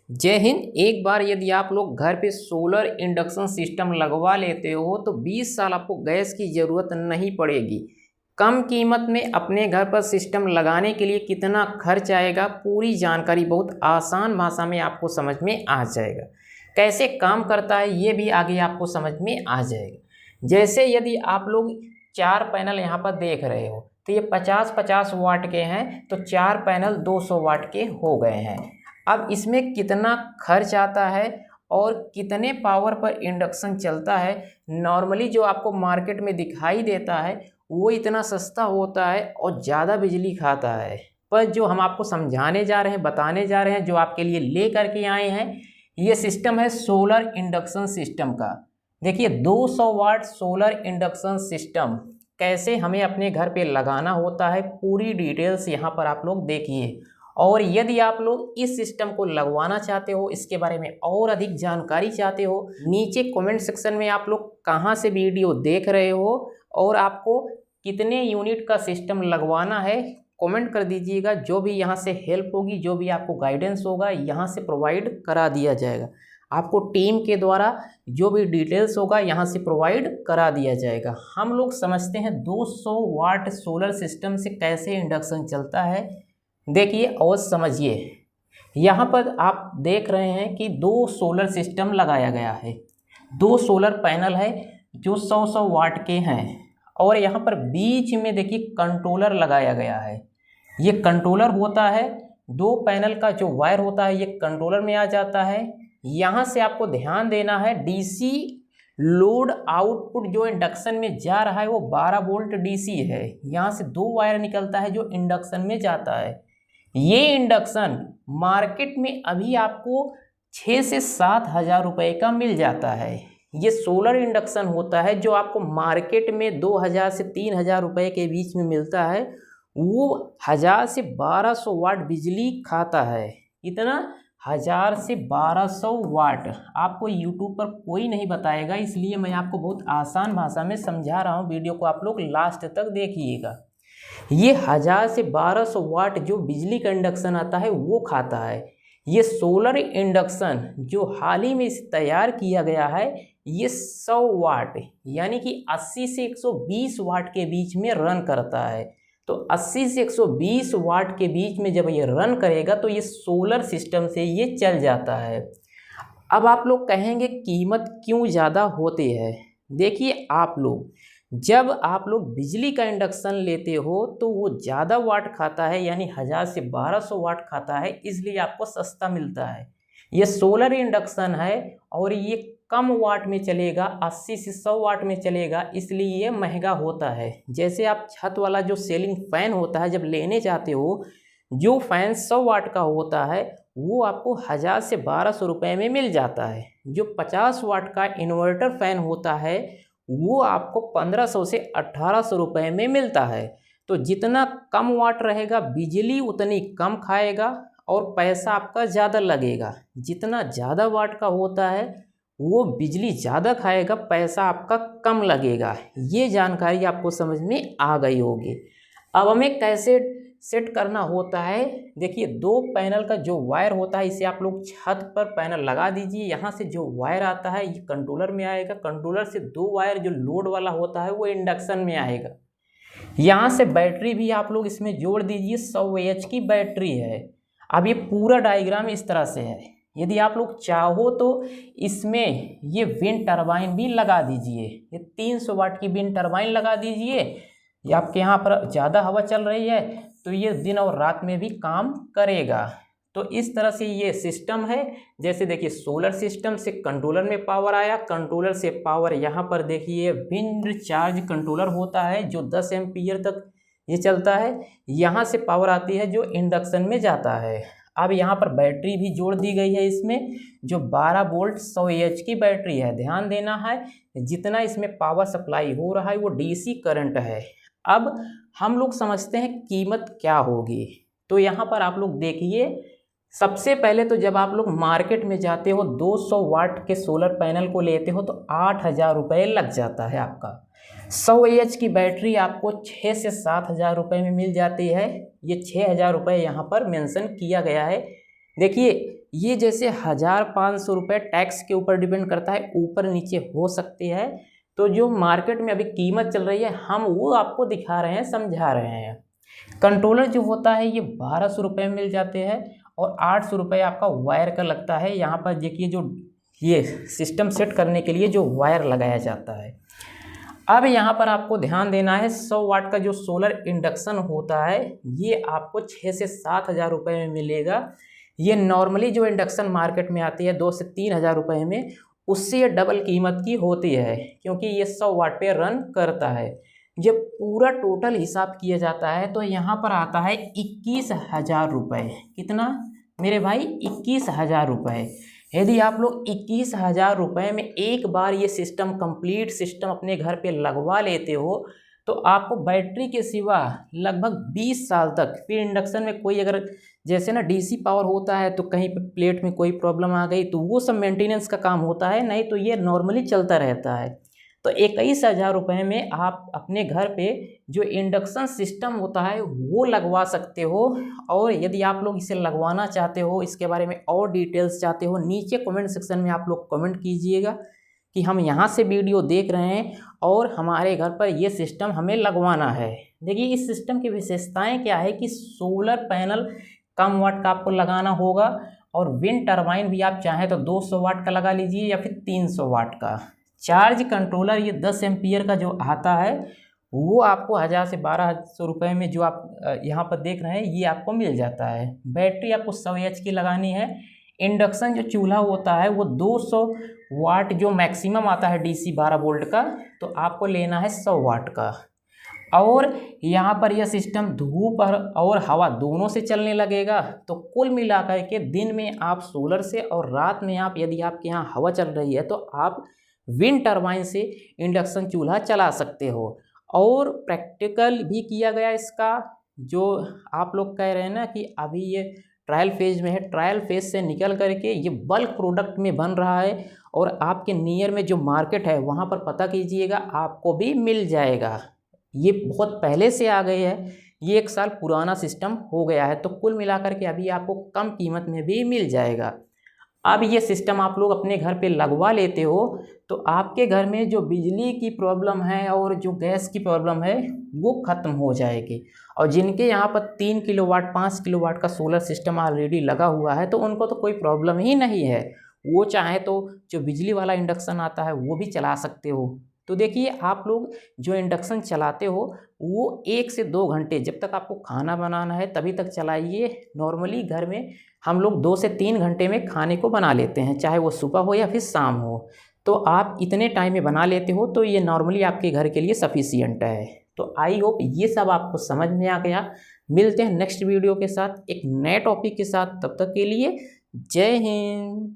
जय हिंद। एक बार यदि आप लोग घर पे सोलर इंडक्शन सिस्टम लगवा लेते हो तो 20 साल आपको गैस की ज़रूरत नहीं पड़ेगी। कम कीमत में अपने घर पर सिस्टम लगाने के लिए कितना खर्च आएगा, पूरी जानकारी बहुत आसान भाषा में आपको समझ में आ जाएगा। कैसे काम करता है ये भी आगे आपको समझ में आ जाएगा। जैसे यदि आप लोग 4 पैनल यहाँ पर देख रहे हो तो ये 50-50 वाट के हैं, तो 4 पैनल 200 वाट के हो गए हैं। अब इसमें कितना खर्च आता है और कितने पावर पर इंडक्शन चलता है, नॉर्मली जो आपको मार्केट में दिखाई देता है वो इतना सस्ता होता है और ज़्यादा बिजली खाता है। पर जो हम आपको समझाने जा रहे हैं, बताने जा रहे हैं, जो आपके लिए ले करके आए हैं, ये सिस्टम है सोलर इंडक्शन सिस्टम का। देखिए 200 वाट सोलर इंडक्शन सिस्टम कैसे हमें अपने घर पे लगाना होता है, पूरी डिटेल्स यहाँ पर आप लोग देखिए। और यदि आप लोग इस सिस्टम को लगवाना चाहते हो, इसके बारे में और अधिक जानकारी चाहते हो, नीचे कमेंट सेक्शन में आप लोग कहाँ से वीडियो देख रहे हो और आपको कितने यूनिट का सिस्टम लगवाना है कमेंट कर दीजिएगा। जो भी यहाँ से हेल्प होगी, जो भी आपको गाइडेंस होगा, यहाँ से प्रोवाइड करा दिया जाएगा। आपको टीम के द्वारा जो भी डिटेल्स होगा यहाँ से प्रोवाइड करा दिया जाएगा। हम लोग समझते हैं 200 वाट सोलर सिस्टम से कैसे इंडक्शन चलता है। देखिए और समझिए। यहाँ पर आप देख रहे हैं कि 2 सोलर सिस्टम लगाया गया है। 2 सोलर पैनल है जो 100-100 वाट के हैं और यहाँ पर बीच में देखिए कंट्रोलर लगाया गया है। ये कंट्रोलर होता है, 2 पैनल का जो वायर होता है ये कंट्रोलर में आ जाता है। यहाँ से आपको ध्यान देना है, डीसी लोड आउटपुट जो इंडक्शन में जा रहा है वो 12 वोल्ट डीसी है। यहाँ से 2 वायर निकलता है जो इंडक्शन में जाता है। ये इंडक्शन मार्केट में अभी आपको 6 से 7 हज़ार रुपये का मिल जाता है। ये सोलर इंडक्शन होता है जो आपको मार्केट में 2000 से 3000 रुपये के बीच में मिलता है। वो 1000 से 1200 वाट बिजली खाता है। इतना 1000 से 1200 वाट आपको यूट्यूब पर कोई नहीं बताएगा, इसलिए मैं आपको बहुत आसान भाषा में समझा रहा हूँ। वीडियो को आप लोग लास्ट तक देखिएगा। ये 1000 से 1200 वाट जो बिजली का इंडक्शन आता है वो खाता है। ये सोलर इंडक्शन जो हाल ही में तैयार किया गया है ये 100 वाट यानी कि 80 से 120 वाट के बीच में रन करता है। तो 80 से 120 वाट के बीच में जब ये रन करेगा तो ये सोलर सिस्टम से ये चल जाता है। अब आप लोग कहेंगे कीमत क्यों ज़्यादा होती है। देखिए आप लोग जब आप लोग बिजली का इंडक्शन लेते हो तो वो ज़्यादा वाट खाता है, यानी 1000 से 1200 वाट खाता है, इसलिए आपको सस्ता मिलता है। ये सोलर इंडक्शन है और ये कम वाट में चलेगा, 80 से 100 वाट में चलेगा, इसलिए ये महंगा होता है। जैसे आप छत वाला जो सीलिंग फ़ैन होता है जब लेने जाते हो, जो फ़ैन 100 वाट का होता है वो आपको 1000 से 1200 रुपये में मिल जाता है। जो 50 वाट का इन्वर्टर फ़ैन होता है वो आपको 1500 से 1800 रुपये में मिलता है। तो जितना कम वाट रहेगा बिजली उतनी कम खाएगा और पैसा आपका ज़्यादा लगेगा। जितना ज़्यादा वाट का होता है वो बिजली ज़्यादा खाएगा, पैसा आपका कम लगेगा। ये जानकारी आपको समझ में आ गई होगी। अब हमें कैसे सेट करना होता है। देखिए 2 पैनल का जो वायर होता है इसे आप लोग छत पर पैनल लगा दीजिए। यहाँ से जो वायर आता है ये कंट्रोलर में आएगा। कंट्रोलर से 2 वायर जो लोड वाला होता है वो इंडक्शन में आएगा। यहाँ से बैटरी भी आप लोग इसमें जोड़ दीजिए, 100 AH की बैटरी है। अब ये पूरा डायग्राम इस तरह से है। यदि आप लोग चाहो तो इसमें ये विंड टरबाइन भी लगा दीजिए। ये 300 वाट की विंड टरबाइन लगा दीजिए। ये आपके यहाँ पर ज़्यादा हवा चल रही है तो ये दिन और रात में भी काम करेगा। तो इस तरह से ये सिस्टम है। जैसे देखिए सोलर सिस्टम से कंट्रोलर में पावर आया, कंट्रोलर से पावर यहाँ पर देखिए विंड चार्ज कंट्रोलर होता है जो 10 एम्पीयर तक ये चलता है। यहाँ से पावर आती है जो इंडक्शन में जाता है। अब यहाँ पर बैटरी भी जोड़ दी गई है इसमें, जो 12 वोल्ट 100 AH की बैटरी है। ध्यान देना है जितना इसमें पावर सप्लाई हो रहा है वो DC करंट है। अब हम लोग समझते हैं कीमत क्या होगी। तो यहाँ पर आप लोग देखिए, सबसे पहले तो जब आप लोग मार्केट में जाते हो 200 वाट के सोलर पैनल को लेते हो तो 8000 रुपये लग जाता है आपका। 100 AH की बैटरी आपको 6 से 7 हज़ार रुपये में मिल जाती है। ये 6000 रुपये यहाँ पर मेंशन किया गया है। देखिए ये जैसे 1500 रुपये टैक्स के ऊपर डिपेंड करता है, ऊपर नीचे हो सकती है। तो जो मार्केट में अभी कीमत चल रही है हम वो आपको दिखा रहे हैं, समझा रहे हैं। कंट्रोलर जो होता है ये 1200 रुपये में मिल जाते हैं और 800 रुपये आपका वायर का लगता है। यहाँ पर देखिए जो ये सिस्टम सेट करने के लिए जो वायर लगाया जाता है। अब यहाँ पर आपको ध्यान देना है 100 वाट का जो सोलर इंडक्शन होता है ये आपको 6 से 7 हज़ार रुपये में मिलेगा। ये नॉर्मली जो इंडक्शन मार्केट में आती है 2 से 3 हज़ार रुपये में, उससे ये डबल कीमत की होती है क्योंकि ये 100 वाट पे रन करता है। जब पूरा टोटल हिसाब किया जाता है तो यहाँ पर आता है 21,000 रुपये। कितना मेरे भाई? 21,000 रुपये। यदि आप लोग 21,000 रुपये में एक बार ये सिस्टम कंप्लीट सिस्टम अपने घर पे लगवा लेते हो तो आपको बैटरी के सिवा लगभग 20 साल तक, फिर इंडक्शन में कोई अगर जैसे ना डीसी पावर होता है तो कहीं पर प्लेट में कोई प्रॉब्लम आ गई तो वो सब मेंटेनेंस का काम होता है, नहीं तो ये नॉर्मली चलता रहता है। तो 21,000 रुपये में आप अपने घर पे जो इंडक्शन सिस्टम होता है वो लगवा सकते हो। और यदि आप लोग इसे लगवाना चाहते हो, इसके बारे में और डिटेल्स चाहते हो, नीचे कमेंट सेक्शन में आप लोग कमेंट कीजिएगा कि हम यहाँ से वीडियो देख रहे हैं और हमारे घर पर ये सिस्टम हमें लगवाना है। देखिए इस सिस्टम की विशेषताएं क्या है कि सोलर पैनल कम वाट का आपको लगाना होगा और विंड टरबाइन भी आप चाहें तो 200 वाट का लगा लीजिए या फिर 300 वाट का। चार्ज कंट्रोलर ये 10 एम्पियर का जो आता है वो आपको 1000 से 1200 रुपये में जो आप यहाँ पर देख रहे हैं ये आपको मिल जाता है। बैटरी आपको 100 एच की लगानी है। इंडक्शन जो चूल्हा होता है वो 200 वाट जो मैक्सिमम आता है डीसी 12 वोल्ट का, तो आपको लेना है 100 वाट का। और यहाँ पर यह सिस्टम धूप और हवा दोनों से चलने लगेगा। तो कुल मिलाकर के दिन में आप सोलर से और रात में आप यदि आपके यहाँ हवा चल रही है तो आप विंड टरबाइन से इंडक्शन चूल्हा चला सकते हो। और प्रैक्टिकल भी किया गया इसका, जो आप लोग कह रहे हैं ना कि अभी ये ट्रायल फेज में है, ट्रायल फेज से निकल करके ये बल्क प्रोडक्ट में बन रहा है और आपके नियर में जो मार्केट है वहाँ पर पता कीजिएगा, आपको भी मिल जाएगा। ये बहुत पहले से आ गए है, ये 1 साल पुराना सिस्टम हो गया है, तो कुल मिलाकर के अभी आपको कम कीमत में भी मिल जाएगा। अब ये सिस्टम आप लोग अपने घर पे लगवा लेते हो तो आपके घर में जो बिजली की प्रॉब्लम है और जो गैस की प्रॉब्लम है वो ख़त्म हो जाएगी। और जिनके यहाँ पर 3 किलोवाट 5 किलोवाट का सोलर सिस्टम ऑलरेडी लगा हुआ है तो उनको तो कोई प्रॉब्लम ही नहीं है, वो चाहे तो जो बिजली वाला इंडक्शन आता है वो भी चला सकते हो। तो देखिए आप लोग जो इंडक्शन चलाते हो वो 1 से 2 घंटे, जब तक आपको खाना बनाना है तभी तक चलाइए। नॉर्मली घर में हम लोग 2 से 3 घंटे में खाने को बना लेते हैं, चाहे वो सुबह हो या फिर शाम हो। तो आप इतने टाइम में बना लेते हो तो ये नॉर्मली आपके घर के लिए सफिशियंट है। तो आई होप ये सब आपको समझ में आ गया। मिलते हैं नेक्स्ट वीडियो के साथ एक नए टॉपिक के साथ, तब तक के लिए जय हिंद।